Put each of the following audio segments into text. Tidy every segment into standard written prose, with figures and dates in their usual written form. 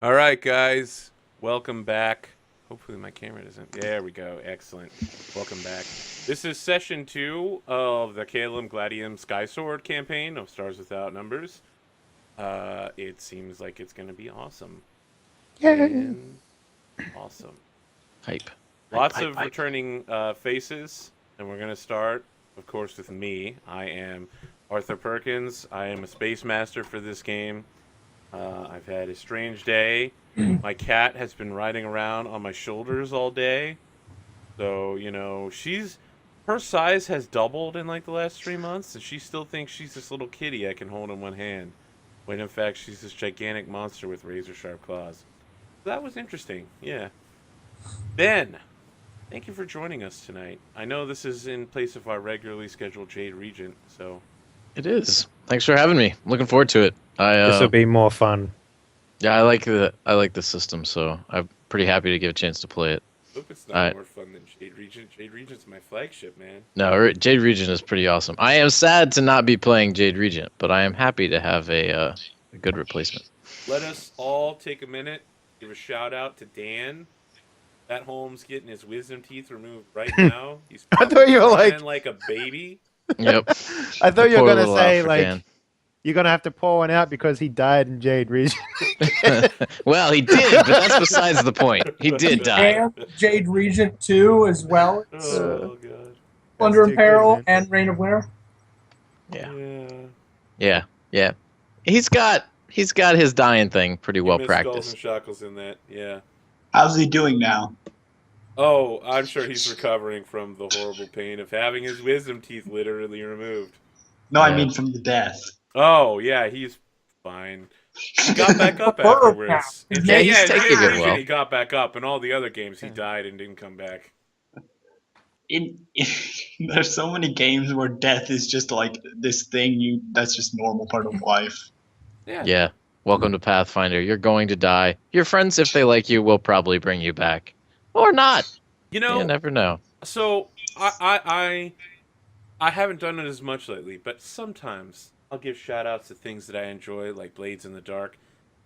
All right, guys, welcome back. Hopefully my camera doesn't. There we go. Excellent. Welcome back. This is session 2 of the Caelum Gladium Skysword campaign of Stars Without Numbers. It seems like it's going to be awesome. Yay! And awesome. Hype. Lots Hype, of hype. returning faces, and we're going to start, of course, with me. I am Arthur Perkins. I am a space master for this game. I've had a strange day. My cat has been riding around on my shoulders all day. So, her size has doubled in like the last 3 months, and she still thinks she's this little kitty I can hold in one hand. When in fact, she's this gigantic monster with razor sharp claws. That was interesting, yeah. Ben, thank you for joining us tonight. I know this is in place of our regularly scheduled Jade Regent, so It is. Thanks for having me. I'm looking forward to it. This will be more fun. Yeah, I like the system, so I'm pretty happy to get a chance to play it. hope it's not I- more fun than Jade Regent. Jade Regent's my flagship, man. No, Jade Regent is pretty awesome. I am sad to not be playing Jade Regent, but I am happy to have a good replacement. Let us all take a minute, give a shout out to Dan. Pat Holmes getting his wisdom teeth removed right now. He's I thought you were crying like a baby. Yep. I thought you were Poor gonna little say African. you're gonna have to pour one out because he died in Jade Region. Well, he did, but that's besides the point. He did die. And Jade Regent 2 as well. Oh god. Plunder too and Peril good, man. and Reign of Winter. Yeah. Yeah. He's got his dying thing pretty well Skulls and practiced. shackles in that. Yeah. How's he doing now? Oh, I'm sure he's recovering from the horrible pain of having his wisdom teeth literally removed. No, Yeah. I mean from the death. Oh yeah, he's fine. He got back up Burrow afterwards. count. Yeah, he's in taking Jade it Regent, well. He got back up. In all the other games, he died and didn't come back. There's so many games where death is just like this thing that's just normal part of life. Yeah. Welcome to Pathfinder. You're going to die. Your friends, if they like you, will probably bring you back. Or not. You know, You never know. so I haven't done it as much lately, but sometimes I'll give shout outs to things that I enjoy, like Blades in the Dark.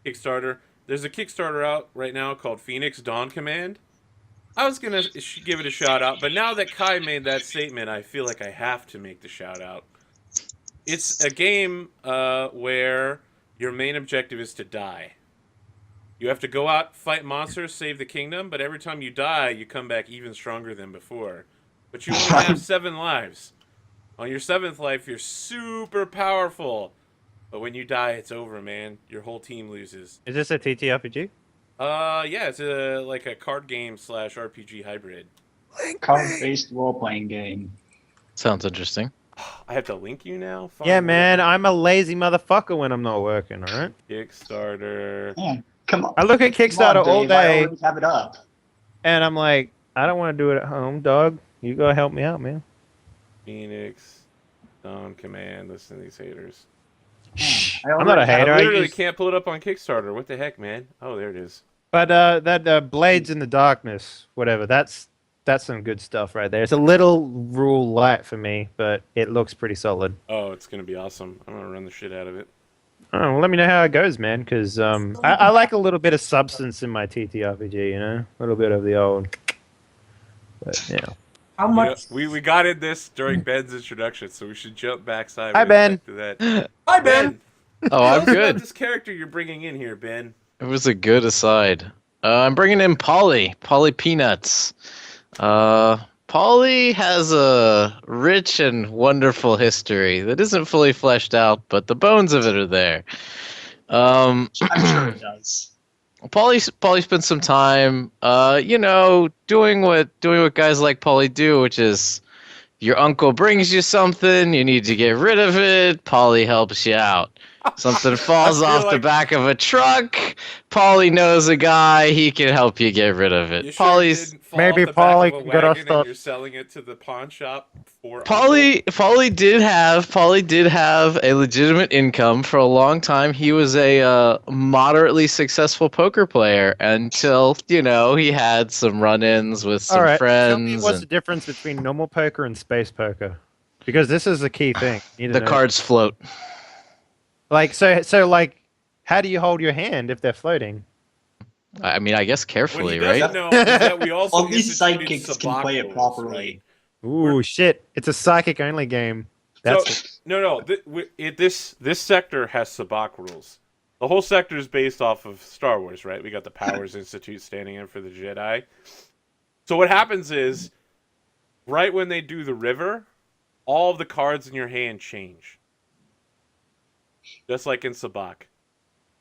Kickstarter. There's a Kickstarter out right now called Phoenix Dawn Command. I was gonna give it a shout out, but now that Kai made that statement, I feel like I have to make the shout out. It's a game where your main objective is to die. You have to go out, fight monsters, save the kingdom, but every time you die, you come back even stronger than before. But you only have 7 lives. On your 7th life, you're super powerful. But when you die, it's over, man. Your whole team loses. Is this a TTRPG? Yeah, it's like a card game / RPG hybrid. Card-based role-playing game. Sounds interesting. I have to link you now? Fine, Yeah, man. whatever. I'm a lazy motherfucker when I'm not working. All right. Kickstarter. Yeah, come on. I look at Come Kickstarter on, all Dave, I day, already have it up. and I'm like, I don't want to do it at home, dog. You gotta help me out, man. Phoenix. Dawn Command. Listen to these haters. I'm not a I hater. I literally just- can't pull it up on Kickstarter. What the heck, man? Oh, there it is. But that Blades in the Darkness, whatever. That's some good stuff right there. It's a little rule light for me, but it looks pretty solid. Oh, it's going to be awesome. I'm going to run the shit out of it. Oh, well, let me know how it goes, man. Because I like a little bit of substance in my TTRPG. You know, a little bit of the old. But yeah. How You know, much? we got in this during Ben's introduction, so we should jump back sideways Hi, Ben. back to that. Hi, Ben. Oh, I'm Tell us about good. this character you're bringing in here, Ben. It was a good aside. I'm bringing in Polly Peanuts. Polly has a rich and wonderful history that isn't fully fleshed out, but the bones of it are there. I'm sure it does. Polly spent some time, doing what guys like Polly do, which is your uncle brings you something, you need to get rid of it, Polly helps you out. Something falls I feel off the like- back of a truck, Polly knows a guy, he can help you get rid of You it. sure it Polly's didn't fall Maybe off the Polly back of a can get us wagon and stuff. you're selling it to the pawn shop for Polly did have a legitimate income for a long time. He was a moderately successful poker player until he had some run-ins with some All right. friends. Tell me what's the and difference between normal poker and space poker? Because this is the key thing. You need to the know. cards float. Like so like, how do you hold your hand if they're floating? I mean, I guess What he carefully, doesn't right? know is that we also Only instituted psychics can sabacc play it rules, properly. right? Ooh, shit! It's a psychic only game. That's So no. This sector has sabacc rules. The whole sector is based off of Star Wars, right? We got the Powers Institute standing in for the Jedi. So what happens is, right when they do the river, all of the cards in your hand change, just like in sabacc.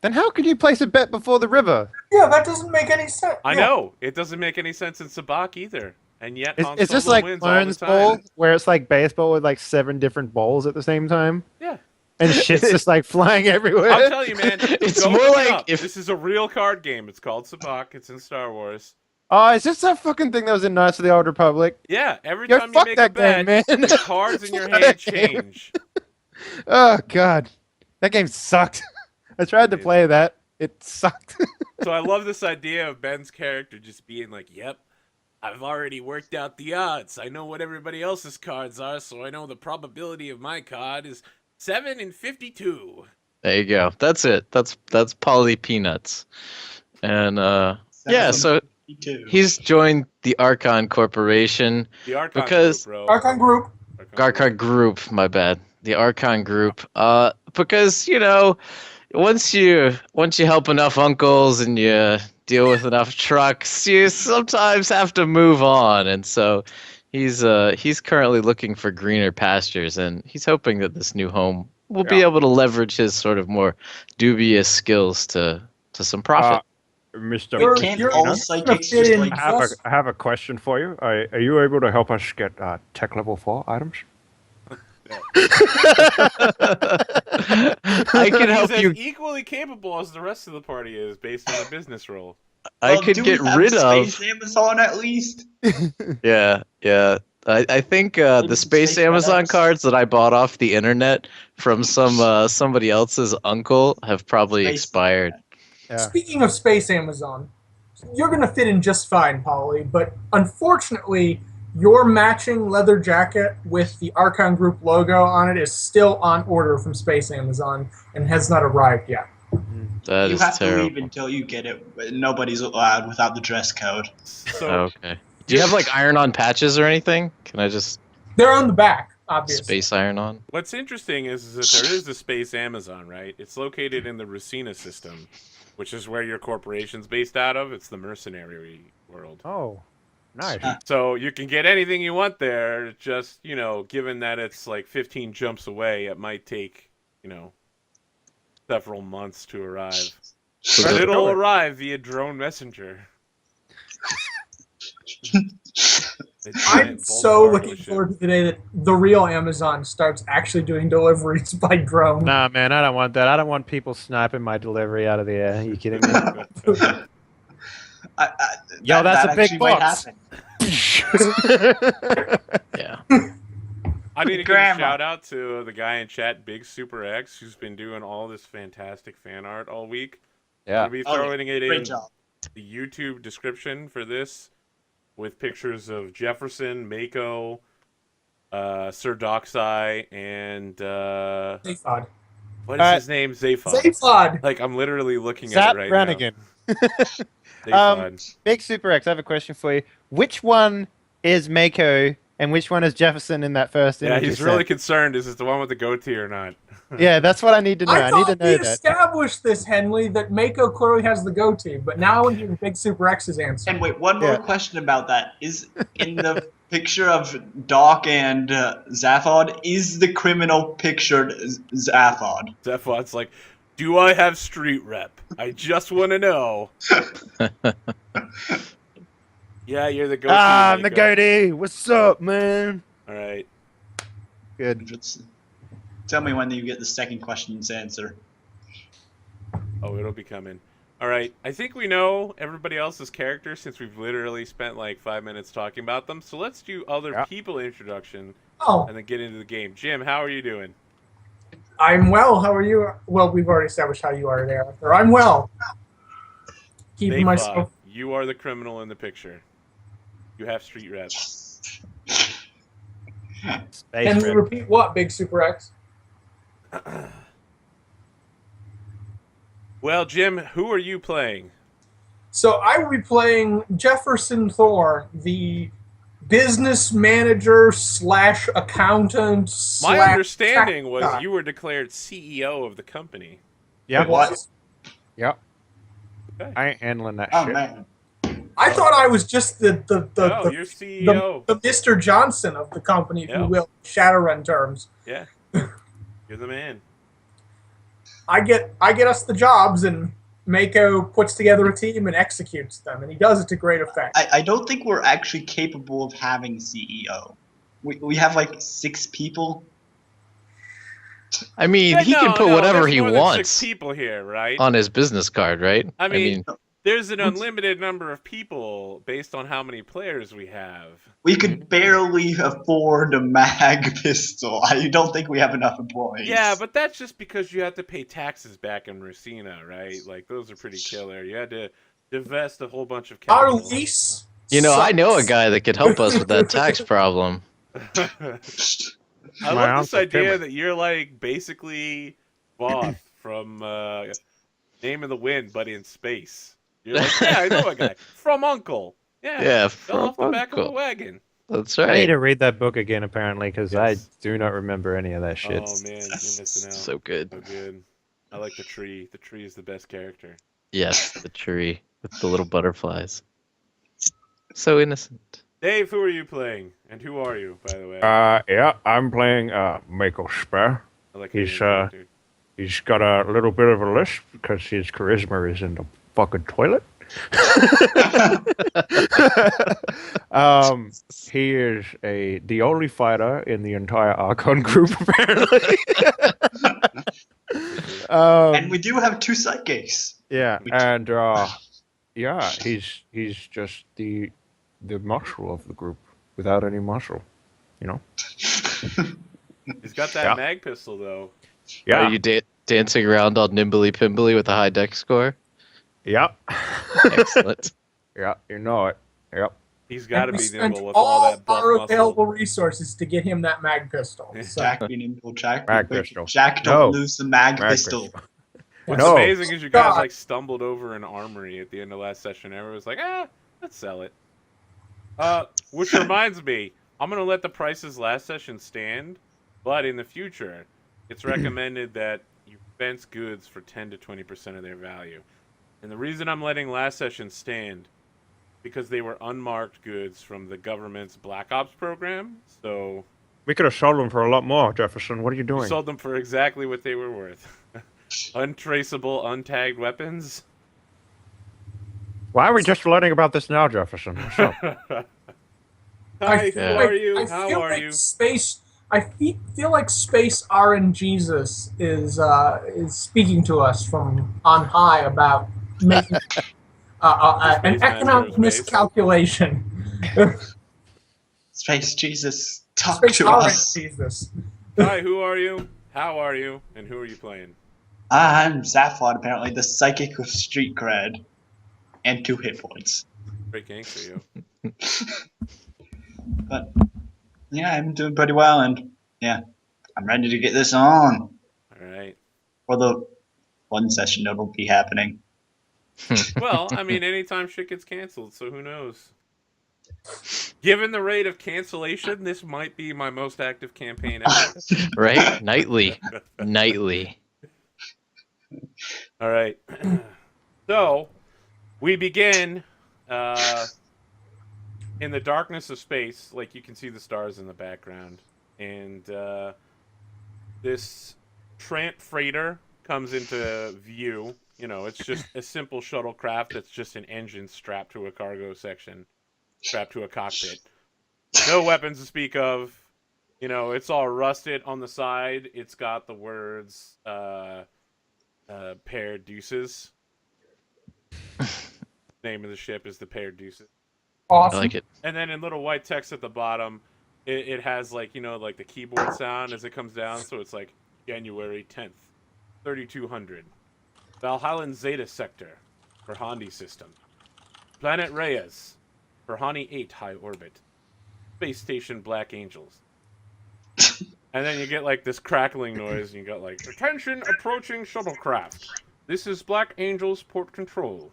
then how could you place a bet before the river? Yeah, that doesn't make any sense. I Yeah. know it doesn't make any sense in sabacc either, and yet Han Is this Solo like wins all the Clones time. Ball, where it's like baseball with like 7 different balls at the same time, Yeah. and shit's just like flying everywhere? I'm telling you, man. It's go more look it like up. if- This is a real card game. It's called sabacc. It's in Star Wars. Oh, is this that fucking thing that was in Knights of the Old Republic? Yeah, every Yo, time you fuck make that a bet, game, man. the cards in your Fuck hand that game. change. Oh god, that game sucked. I tried to play that. It sucked. So I love this idea of Ben's character just being like, "Yep, I've already worked out the odds. I know what everybody else's cards are, so I know the probability of my card is 7 in 52." There you go. That's it. That's Polly Peanuts. And yeah, so 72. he's joined the Archon Corporation. The Archon Because- group, bro. Archon Group. Archon Group, my bad. The Archon Group. Because once you help enough uncles and you deal with enough trucks, you sometimes have to move on. And so he's currently looking for greener pastures, and he's hoping that this new home will be able to leverage his sort of more dubious skills to some profit. Mr. You're- Can't you're- all you're psychics gonna fit just in like I have a question for you. Are you able to help us get tech level 4 items? I can help He's you. as equally capable as the rest of the party is based on a business role. I Well, could do get we have rid of. Space Amazon at least. Yeah. I think the Maybe Space Space Amazon FedEx. cards that I bought off the internet from somebody else's uncle have probably Space expired. Yeah. Speaking of Space Amazon, you're going to fit in just fine, Polly, but unfortunately, your matching leather jacket with the Archon Group logo on it is still on order from Space Amazon and has not arrived yet. That You is have terrible. to leave until you get it. Nobody's allowed without the dress code. So Okay. Do you have like iron-on patches or anything? Can I just They're on the back, obviously. space iron-on? what's interesting is that there is the Space Amazon, right? It's located in the Rusina system, which is where your corporation's based out of. It's the mercenary world. Oh, nice. So you can get anything you want there. Just, given that it's like 15 jumps away, it might take, several months to arrive. So But the- it'll arrive via drone messenger. The I'm giant so bulk looking cargo ship. forward to the day that the real Amazon starts actually doing deliveries by drone. Nah, man, I don't want that. I don't want people sniping my delivery out of the air. Are you kidding me? Yo, that's a big actually might box. happen. Yeah. I need to give a Grandma. shout out to the guy in chat, Big Super X, who's been doing all this fantastic fan art all week. Yeah. I'll be Oh, throwing it in Great job. the YouTube description for this with pictures of Jefferson, Mako, Sir Doxai, and Zaphod. what is his name? Zaphod. Zaphod! Like, I'm literally looking at Zap it right Brannigan. now. Zaphod. Big Super X, I have a question for you. Which one is Mako and which one is Jefferson in that first Yeah, image? you he's sent? really concerned. Is it the one with the goatee or not? Yeah, that's what I need to know. I, need to thought know we that. established this, Henley, that Mako clearly has the goatee, but now I want to hear Big Super X's answer. And wait, one more Yeah. question about that. Is in the picture of Doc and Zaphod, is the criminal pictured Zaphod? Zaphod's like, do I have street rep? I just want to know. Yeah, you're the goatee. I'm the Mako. goatee. What's up, man? All right. Good. Tell me when you get the second question's answer. Oh, it'll be coming. All right. I think we know everybody else's characters since we've literally spent like 5 minutes talking about them. So let's do other Yeah. people introduction Oh, and then get into the game. Jim, how are you doing? I'm well. How are you? Well, we've already established how you are there, Arthur. I'm well. Keeping Zaphod, myself. you are the criminal in the picture. You have street rep. Space Can we Rip. repeat what, Big Super X? Well, Jim, who are you playing? So I will be playing Jefferson Thor, the business manager slash accountant My slash understanding tech was guy. you were declared CEO of the company. Yep. Was. Yep. Okay. I ain't handling that Oh shit. man. I thought I was just No, you're CEO. the Mr. Johnson of the company, if you Yep. will, in Shadowrun terms. Yeah. You're the man. I get us the jobs, and Mako puts together a team and executes them, and he does it to great effect. I don't think we're actually capable of having CEO. We have like 6 people. I mean, Yeah, he can put no, whatever there's he more than 6 wants people here, right? on his business card, right? I mean, there's an unlimited number of people based on how many players we have. We could barely afford a mag pistol. I don't think we have enough employees. Yeah, but that's just because you have to pay taxes back in Racina, right? Like, those are pretty killer. You had to divest a whole bunch of Our capital. lease. You know, I know a sucks. guy that could help us with that tax problem. I My love this Uncle idea Timmy. that you're like basically Voth from Name of the Wind, but in space. You're like, yeah, I know a guy from Uncle. Yeah, Yeah, fell from off the back of a Uncle. wagon. That's I need right. to read that book again, apparently, because I Yes. do not remember any of that shit. Oh man, you're missing out. So good. So good. I like the tree. The tree is the best character. Yes, the tree with the little butterflies. So innocent. Dave, who are you playing, and who are you, by the way? Yeah, I'm playing Mako Spare. I like how he's, you're a character. He's got a little bit of a lisp because his charisma is in the fucking toilet. He is the only fighter in the entire Archon group, apparently. And we do have 2 sidekicks. Yeah, We- and yeah, he's just the muscle of the group without any muscle, you know. He's got that Yeah. mag pistol though. Yeah, Are you dancing around all nimbly pimbly with a high deck score? yeah, Excellent. yeah. You know it. Yep. He's got to And we be spent nimble with all that buff our muscle. available resources to get him that mag pistol. So, Jack being nimble. Jack. Mag wait, pistol. Jack, No. don't lose the mag Mag pistol. pistol. What's No. amazing is you guys God. like stumbled over an armory at the end of last session. Everyone was like, let's sell it. Which reminds me, I'm gonna let the prices last session stand, but in the future, it's recommended that you fence goods for 10 to 20% of their value. And the reason I'm letting last session stand, because they were unmarked goods from the government's Black Ops program. So We could have sold them for a lot more, Jefferson. What are you we doing? sold them for exactly what they were worth. Untraceable, untagged weapons. Why are we just learning about this now, Jefferson? What's up? Hi, feel who like- are you? I How feel are like you? feel like Space RNGesus is speaking to us from on high about making an Space Master economic of Space. miscalculation. Space Jesus, talk Space to us. RNGesus. Hi, who are you? How are you? And who are you playing? I'm Zaphod, apparently, the psychic with street cred. And 2 hit points. Great gangster, you. But, yeah, I'm doing pretty well, and, yeah, I'm ready to get this on. Alright. For the 1 session that'll be happening. Well, I mean, anytime shit gets canceled, so who knows? Given the rate of cancellation, this might be my most active campaign ever. Right? Nightly. Nightly. Alright. So, we begin in the darkness of space, like you can see the stars in the background, and this tramp freighter comes into view. You know, it's just a simple shuttlecraft that's just an engine strapped to a cargo section, strapped to a cockpit. No weapons to speak of. You know, it's all rusted on the side. It's got the words Pair Deuces. Name of the ship is the Pair Deuces. I Awesome. like it. And then in little white text at the bottom, it has like, you know, like the keyboard sound as it comes down. So it's like January 10th, 3200. Valhallan Zeta Sector for Hondi System. Planet Reyes for Hani 8 High Orbit. Space Station Black Angels. And then you get like this crackling noise and you got like, attention approaching shuttlecraft. This is Black Angels Port Control.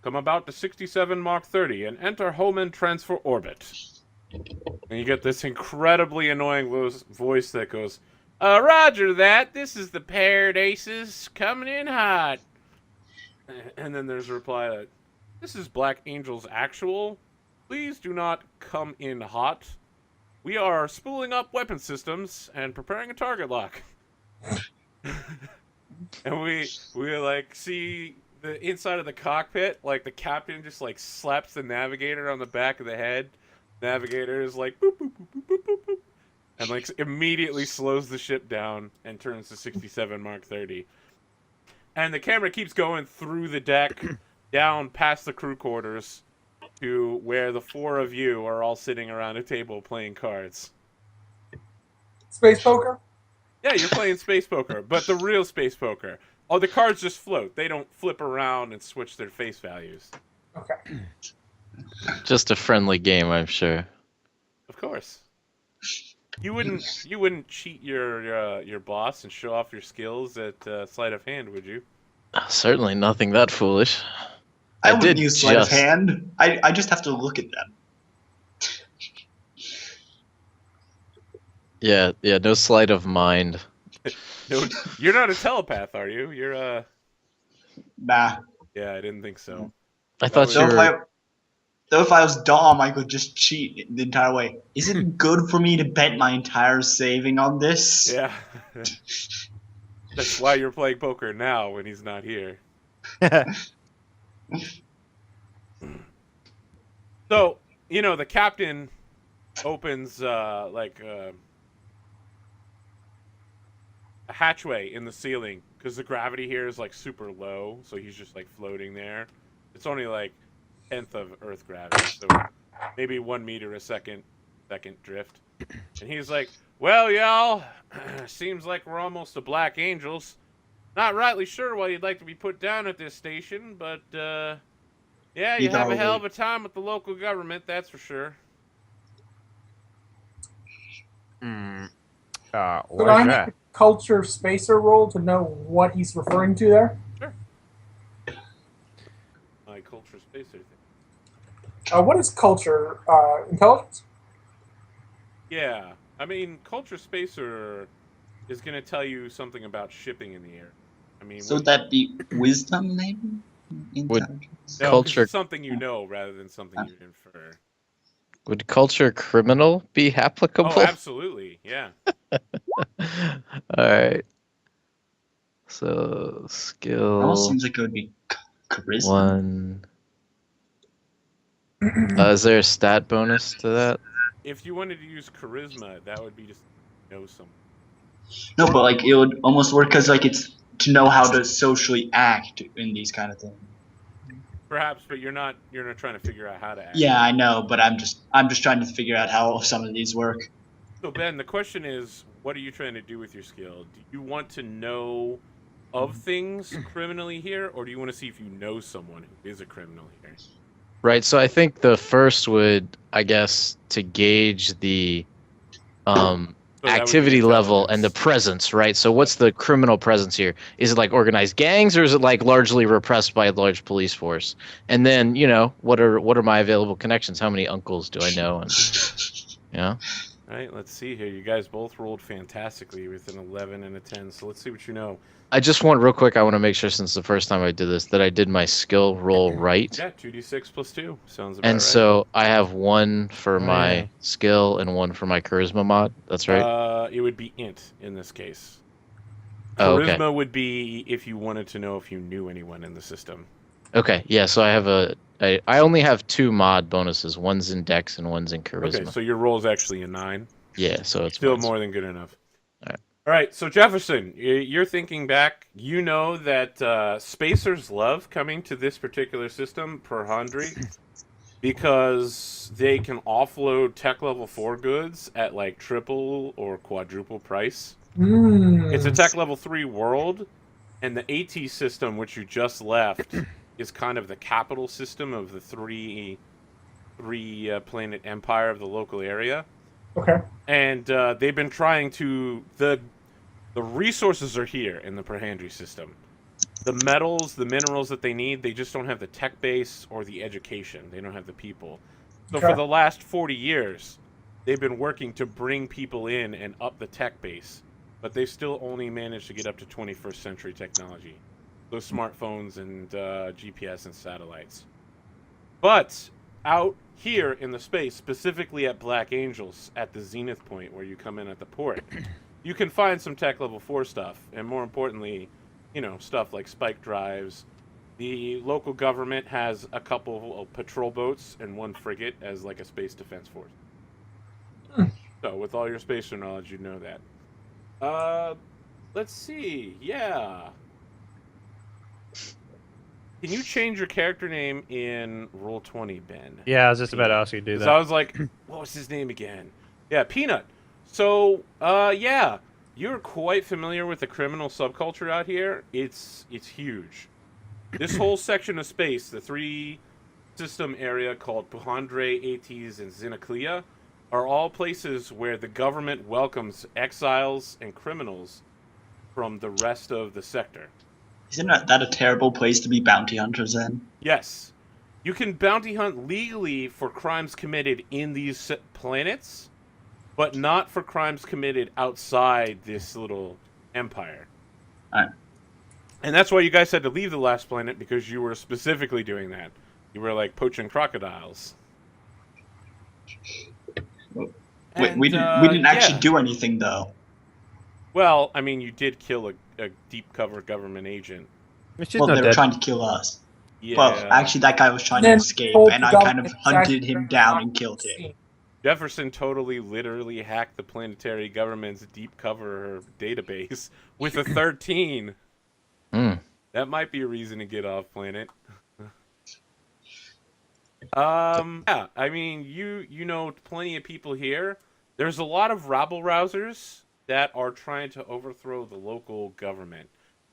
come about to 67 Mach 30 and enter Hohmann transfer orbit. And you get this incredibly annoying voice that goes, Roger that. This is the paired aces coming in hot. And then there's a reply that, this is Black Angel's actual. Please do not come in hot. We are spooling up weapon systems and preparing a target lock. And we like see the inside of the cockpit, like the captain just like slaps the navigator on the back of the head. Navigator is like boop boop boop boop boop boop, boop and like immediately slows the ship down and turns to 67 Mark 30. And the camera keeps going through the deck, down past the crew quarters, to where the four of you are all sitting around a table playing cards. Space poker? Yeah, you're playing space poker, but the real space poker. Oh, the cards just float. They don't flip around and switch their face values. Okay. Just a friendly game, I'm sure. Of course. You wouldn't cheat your boss and show off your skills at sleight of hand, would you? Certainly nothing that foolish. I wouldn't did use sleight of just- hand. I just have to look at them. Yeah, no sleight of mind. No, you're not a telepath, are you? You're Nah. Yeah, I didn't think so. I thought So you were. Though if I was Dom, I could just cheat the entire way. Is it good for me to bet my entire saving on this? Yeah. That's why you're playing poker now when he's not here. So, the captain opens a hatchway in the ceiling because the gravity here is like super low, so he's just like floating there. It's only like 1/10 of Earth gravity, so maybe 1 meter a second drift. And he's like, "Well, y'all, seems like we're almost to Black Angels. Not rightly sure why you'd like to be put down at this station, but yeah, you have a hell of a time with the local government, that's for sure." Why Could I is make that? a culture spacer roll to know what he's referring to there? Sure. My culture spacer thing. What is culture? Intelligence? Yeah, I mean, culture spacer is going to tell you something about shipping in the air. I mean, So would that be wisdom, maybe? Intelligence? no, 'cause culture- it's something you know rather than something you infer. Would culture criminal be applicable? Oh, absolutely, yeah. Alright. So, It skill almost seems like it would be charisma. 1. Is there a stat bonus to that? If you wanted to use charisma, that would be just know someone. No, but like it would almost work because like it's to know how to socially act in these kind of things. Perhaps, but you're not trying to figure out how to act. Yeah, I know, but I'm just trying to figure out how some of these work. So Ben, the question is, what are you trying to do with your skill? Do you want to know of things criminally here, or do you want to see if you know someone who is a criminal here? Right, so I think the first would, I guess, to gauge the So that would be activity level and the intelligence. presence, right? So what's the criminal presence here? Is it like organized gangs, or is it like largely repressed by a large police force? And then, what are my available connections? How many uncles do I know? And All right, let's see here. You guys both rolled fantastically with an 11 and a 10, so let's see what you know. I just want real quick. I want to make sure, since the first time I did this, that I did my skill roll right. Yeah, 2d6 plus 2. Sounds about And right. so I have 1 for my yeah. skill and 1 for my charisma mod. That's right. It would be int in this case. Oh, okay. Charisma would be if you wanted to know if you knew anyone in the system. Okay. Yeah. So I have I only have 2 mod bonuses. One's in Dex and one's in charisma. Okay, so your roll is actually a 9. Yeah. So it's Still mine's- more than good enough. Alright. All right, so Jefferson, you're thinking back. You know that spacers love coming to this particular system, per Handri, because they can offload tech level 4 goods at like triple or quadruple price. It's a tech level 3 world, and the AT system, which you just left, is kind of the capital system of the three planet empire of the local area. Okay. And they've been trying to the resources are here in the Perhandry system, the metals, the minerals that they need. They just don't have the tech base or the education. They don't have the people. So for Okay. the last 40 years, they've been working to bring people in and up the tech base, but they've still only managed to get up to 21st century technology, those smartphones and GPS and satellites. But out here in the space, specifically at Black Angels, at the zenith point where you come in at the port, you can find some tech level 4 stuff, and more importantly, stuff like spike drives. The local government has a couple of patrol boats and one frigate as like a space defense force. So with all your spacer knowledge, you know that. Let's see. Yeah. Can you change your character name in Roll20, Ben? Yeah, I was just about to ask you to do Because that. I was like, what was his name again? Yeah, Peanut. So, yeah, you're quite familiar with the criminal subculture out here. It's huge. This whole section of space, the 3-system area called Puhandre, Ates, and Zinaclea, are all places where the government welcomes exiles and criminals from the rest of the sector. Isn't that a terrible place to be bounty hunters in? Yes. You can bounty hunt legally for crimes committed in these planets, but not for crimes committed outside this little empire. Alright. And that's why you guys had to leave the last planet, because you were specifically doing that. You were like poaching crocodiles. We didn't actually do anything though. Well, I mean, you did kill a deep cover government agent. She's Well, not they were dead. trying to kill us. Yeah. Well, actually, that guy was trying to Then escape, told and the I kind of government hunted exactly him down and killed him. Jefferson totally, literally hacked the planetary government's deep cover database with a 13. Hmm. That might be a reason to get off planet. Yeah, I mean, you know plenty of people here. There's a lot of rabble-rousers that are trying to overthrow the local government,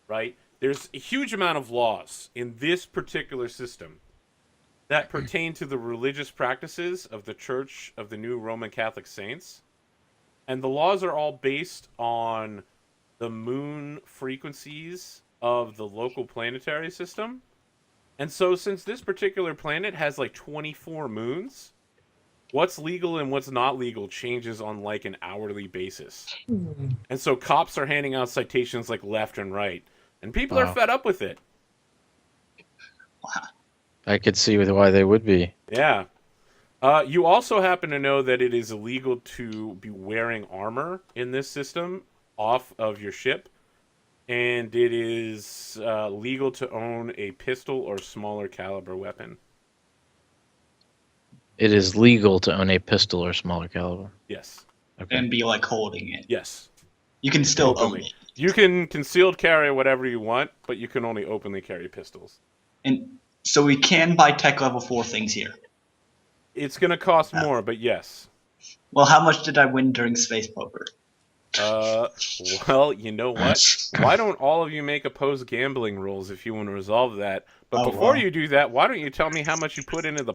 right? There's a huge amount of laws in this particular system that pertain to the religious practices of the Church of the New Roman Catholic Saints. And the laws are all based on the moon frequencies of the local planetary system. And so since this particular planet has like 24 moons, what's legal and what's not legal changes on like an hourly basis. And so cops are handing out citations like left and right. And people are Wow. fed up with it. I could see why they would be. Yeah. You also happen to know that it is illegal to be wearing armor in this system off of your ship. And it is legal to own a pistol or smaller caliber weapon. It is legal to own a pistol or smaller caliber. Yes. Okay. And be like holding it. Yes. You can still own Openly. it. You can concealed carry whatever you want, but you can only openly carry pistols. And so we can buy tech level 4 things here. It's going to cost more, but yes. Well, how much did I win during space poker? Well, you know what? Why don't all of you make opposed gambling rules if you want to resolve that? But Oh, before well. you do that, why don't you tell me how much you put into the